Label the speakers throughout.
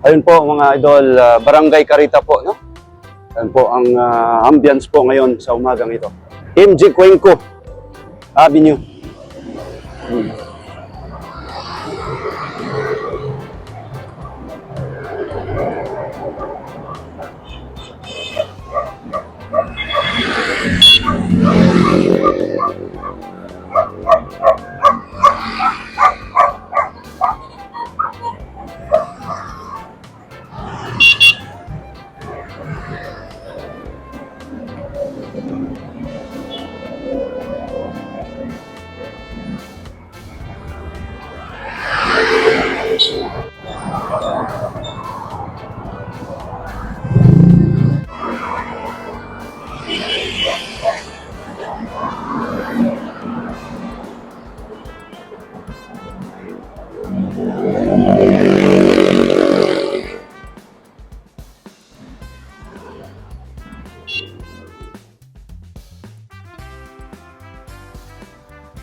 Speaker 1: Ayun po mga idol, Barangay Carita po, no? Ayun po ang ambience po ngayon sa umagang ito. MG Cuenco Avenue.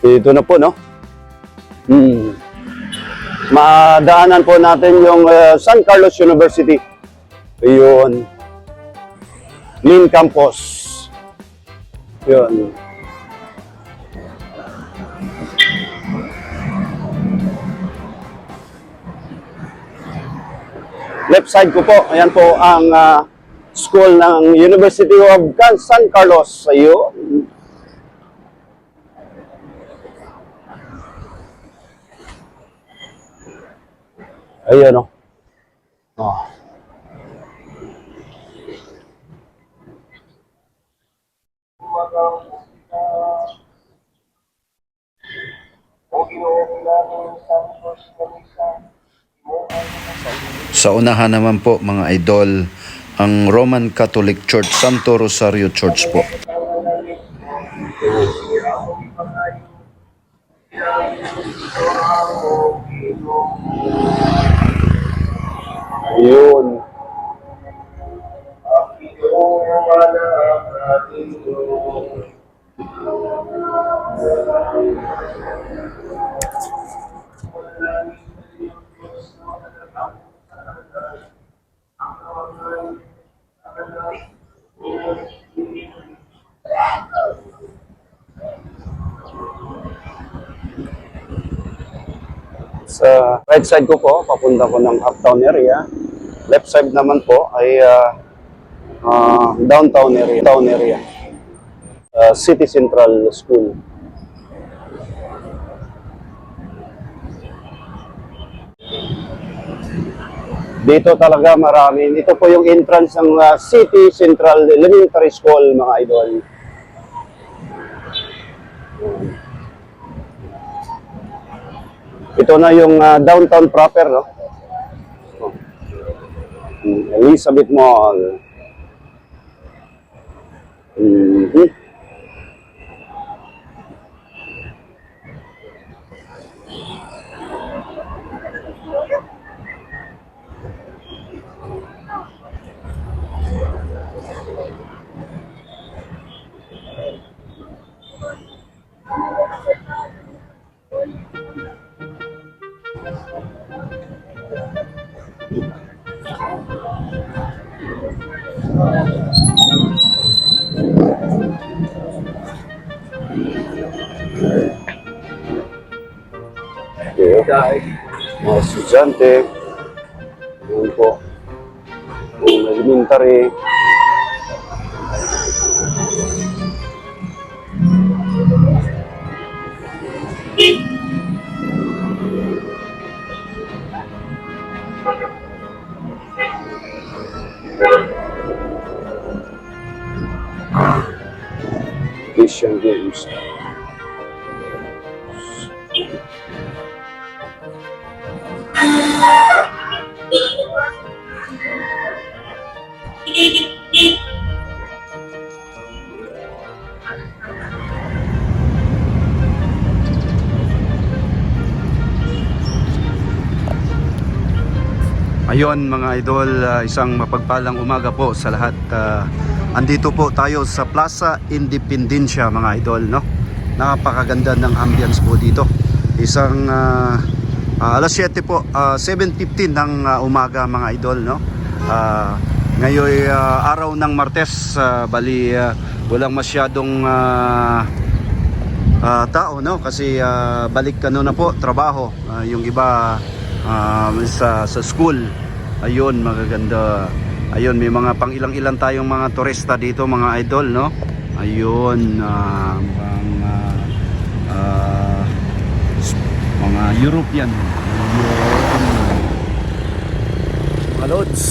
Speaker 1: Ito na po, no? Madaanan po natin yung San Carlos University. Yun. Main campus. Yun. Left side ko po, ayan po ang school ng University of San Carlos. Ayun. Ayun, no? Oh.
Speaker 2: Sa unahan naman po mga idol, ang Roman Catholic Church, Santo Rosario Church po.
Speaker 1: Ayun. Sa right side ko po, papunta ko ng uptown area. Left side naman po ay downtown area. City Central School. Dito talaga marami. Ito po yung entrance ng City Central Elementary School, mga idol. Ito na yung downtown proper, no? Elizabeth Mall. Okay. Mga estudyante. Yun po. Yung elementary. Asian Games.
Speaker 2: Ayun mga idol, isang mapagpalang umaga po sa lahat. Andito po tayo sa Plaza Independencia mga idol, no? Napakaganda ng ambience po dito. Isang Alas 7 po, 7:15 ng umaga mga idol, no? Ngayon araw ng Martes, bali walang masyadong tao, no? Kasi balik na po trabaho. Yung iba sa school. Ayun, magaganda. Ayun, may mga pang ilang-ilan tayong mga turista dito mga idol, no? Ayun, mga European. Mga lods,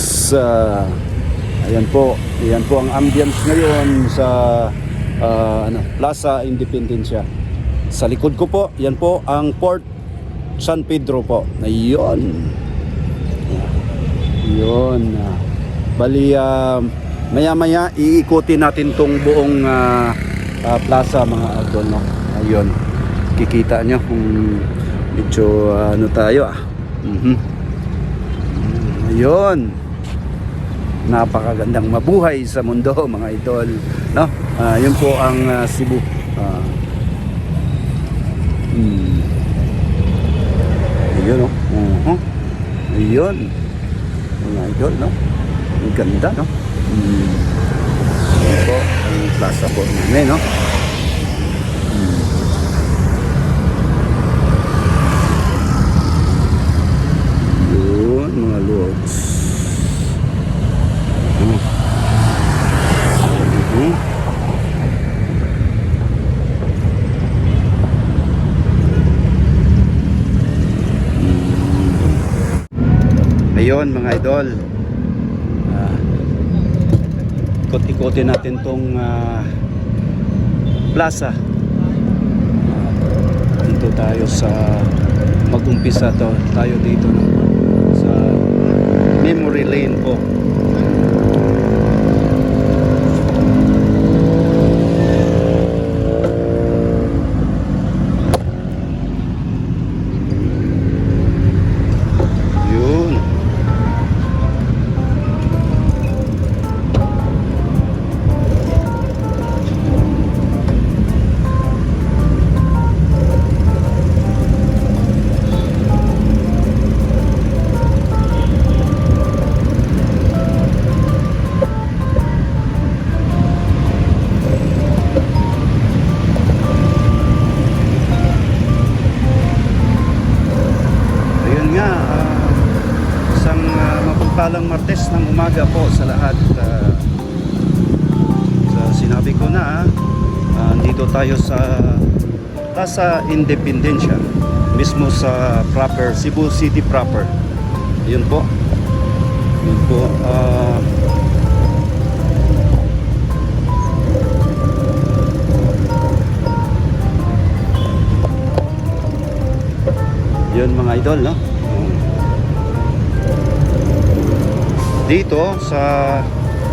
Speaker 2: ayan po ang ambience ngayon sa Plaza Independencia. Sa likod ko po, yan po ang Port San Pedro po. Ayun. Yun. Bali, maya-maya iikutin natin tong buong plaza mga idol, no? Ayun. Kikita nyo kung medyo tayo Ayun. Napakagandang mabuhay sa mundo mga idol, no? Yun po ang Cebu. Ayun, no? Ayun. Mga idol, no? Ang ganda, no? Ayun po ang plaza po namin, no? Yun, mga lods. Ayun mga idol, ikot-ikotin natin tong plaza. Dito tayo sa mag-umpisa tayo dito, no? Sa Memory Lane po. Mapagpalang Martes ng umaga po sa lahat. Sinabi ko na, dito tayo sa Plaza Independencia, mismo sa proper Cebu City proper. Yun po. Yun po. Yun mga idol, no? Dito sa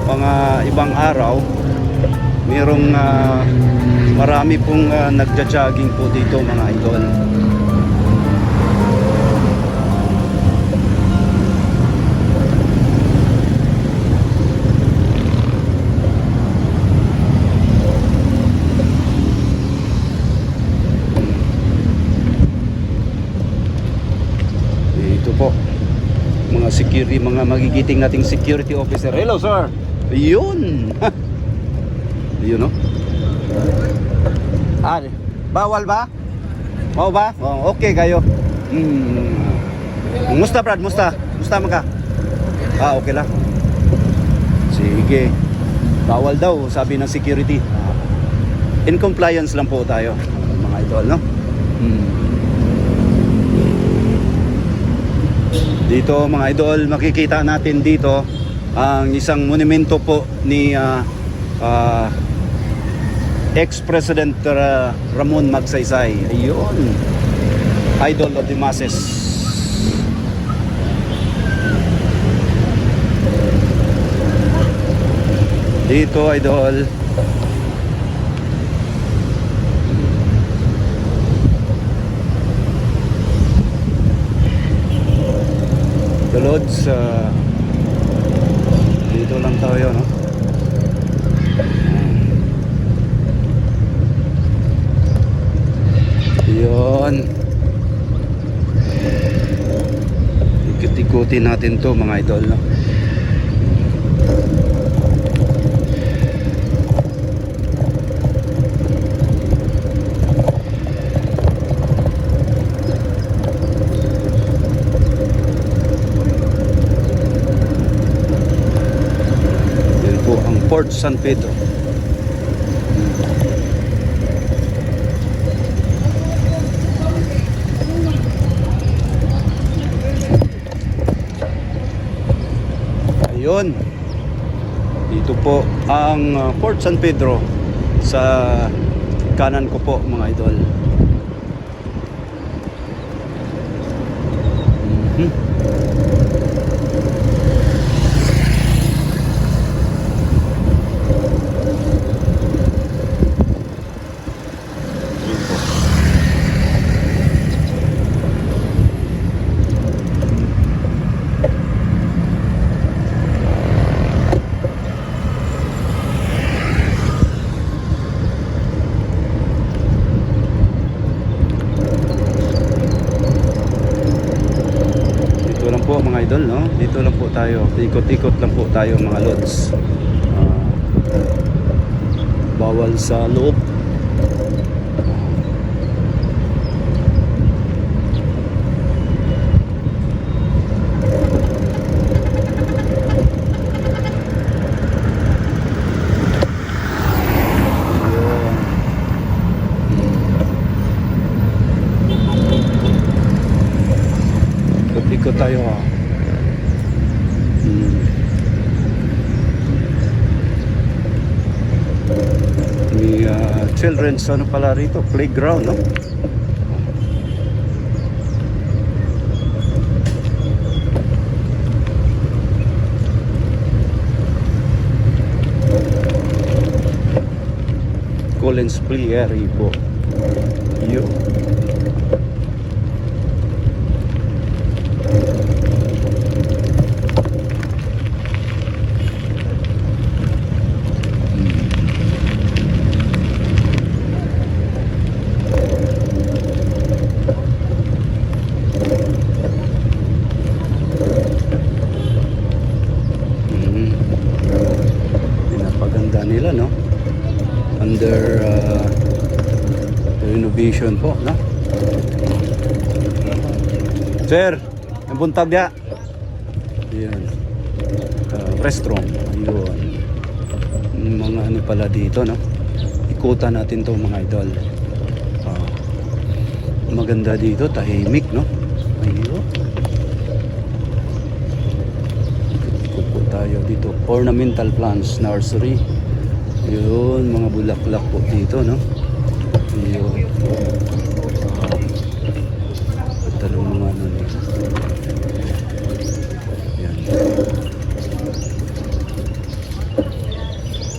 Speaker 2: mga ibang araw, mayroong marami pong nagja-jogging po dito mga idol. Dito po mga security, mga magigiting nating security officer. Hello sir. Ayun. Ayun, no? Bawal ba? Mau ba? Oh, okay kayo. Musta Brad? Musta man ka? Okay lang. Sige. Bawal daw, sabi ng security. In compliance lang po tayo, mga idol, no? Dito mga idol, makikita natin dito ang isang monumento po ni ex-President Ramon Magsaysay. Ayun, idol of the masses. Dito idol, the Lords, dito lang tayo, no? Yun. ikutin natin to mga idol, no? Yan po ang Port San Pedro. Ayun, dito po ang Port San Pedro sa kanan ko po mga idol. Yun po. Dito lang po mga idol, no? Dito lang po tayo. Ikot-ikot lang po tayo mga lods. Bawal sa loob. Ikot tayo ha. May children's ano pala rito, playground, no? Collins Play Area po. Yun. Pinapaganda nila, no? Under renovation po, no? Sir, ang buntag niya. Ayan. Restroom. Ayun. Mga ano pala dito, no? Ikutan natin to mga idol. Maganda dito, tahimik, no? Ayun. Ikot po tayo dito. Ornamental plants nursery. Yun, mga bulaklak po dito, no? Yun. Ito ng mga ano nito. Yan.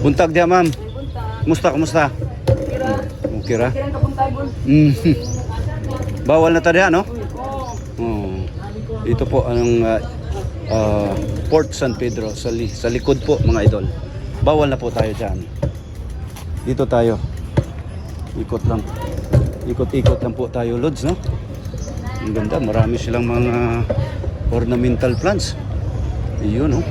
Speaker 2: Buntag dia, ma'am. Kumusta? Okay ra? Bawal na tadya, no? Oh. Ito po ang Port San Pedro sa likod po mga idol. Bawal na po tayo dyan. Dito tayo. Ikot lang. Ikot-ikot lang po tayo, lods, no? Ang ganda. Marami silang mga ornamental plants. Iyon, no?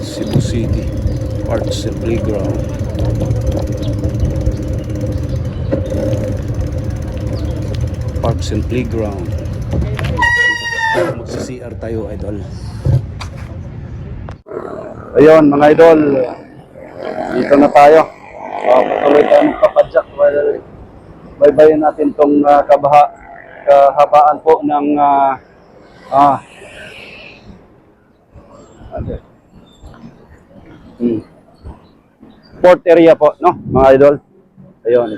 Speaker 2: Cebu City Arts and Playground. Parks and Playground. Magsi-CR tayo, idol. Ayun mga idol, dito na tayo. Patuloy tayo magpapadyak. Baybayin natin tong kahabaan po ng port area po, no, mga idol. Ayun.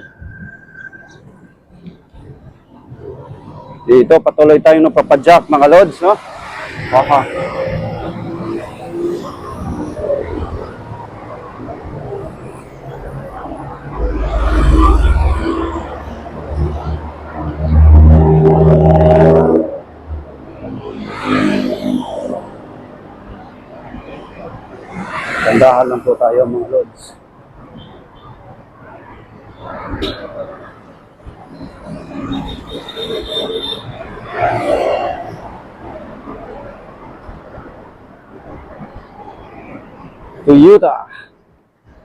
Speaker 2: Dito patuloy tayong nagpapadyak mga lods, no?
Speaker 1: Tandahan lang po tayo mga lods. Toyota.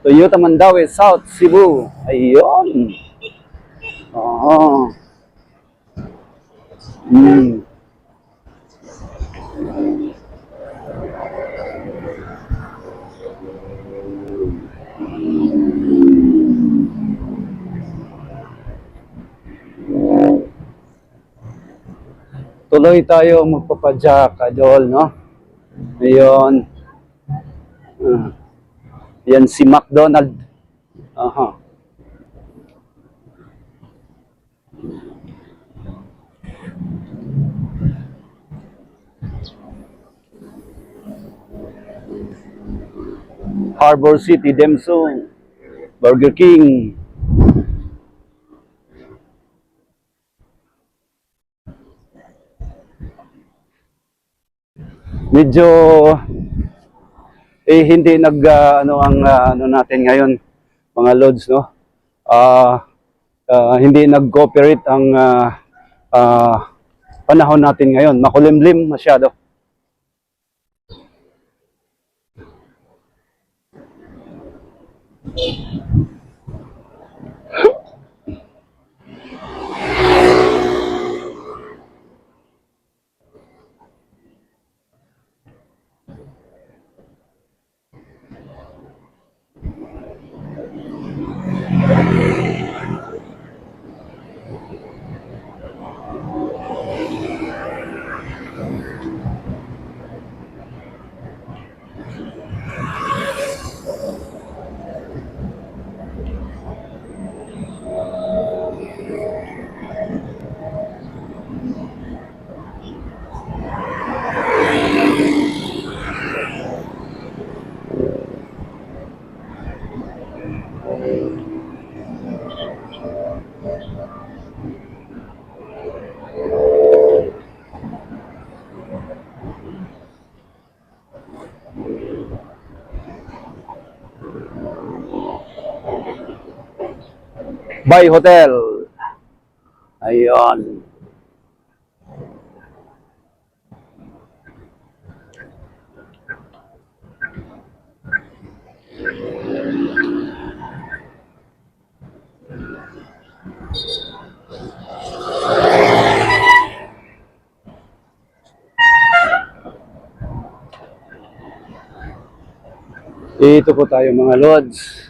Speaker 1: Toyota Mandaue, South Cebu. Ayun. Oo. Tuloy tayo magpapadyak, Idol, no? Ayun. Yan si McDonald. Aha. Harbor City, Demsong. Burger King. Medyo hindi ano ang ano natin ngayon mga lods, no? Hindi nag-cooperate ang panahon natin ngayon. Makulimlim masyado. Bay Hotel. Ayun. Dito po tayo mga lods.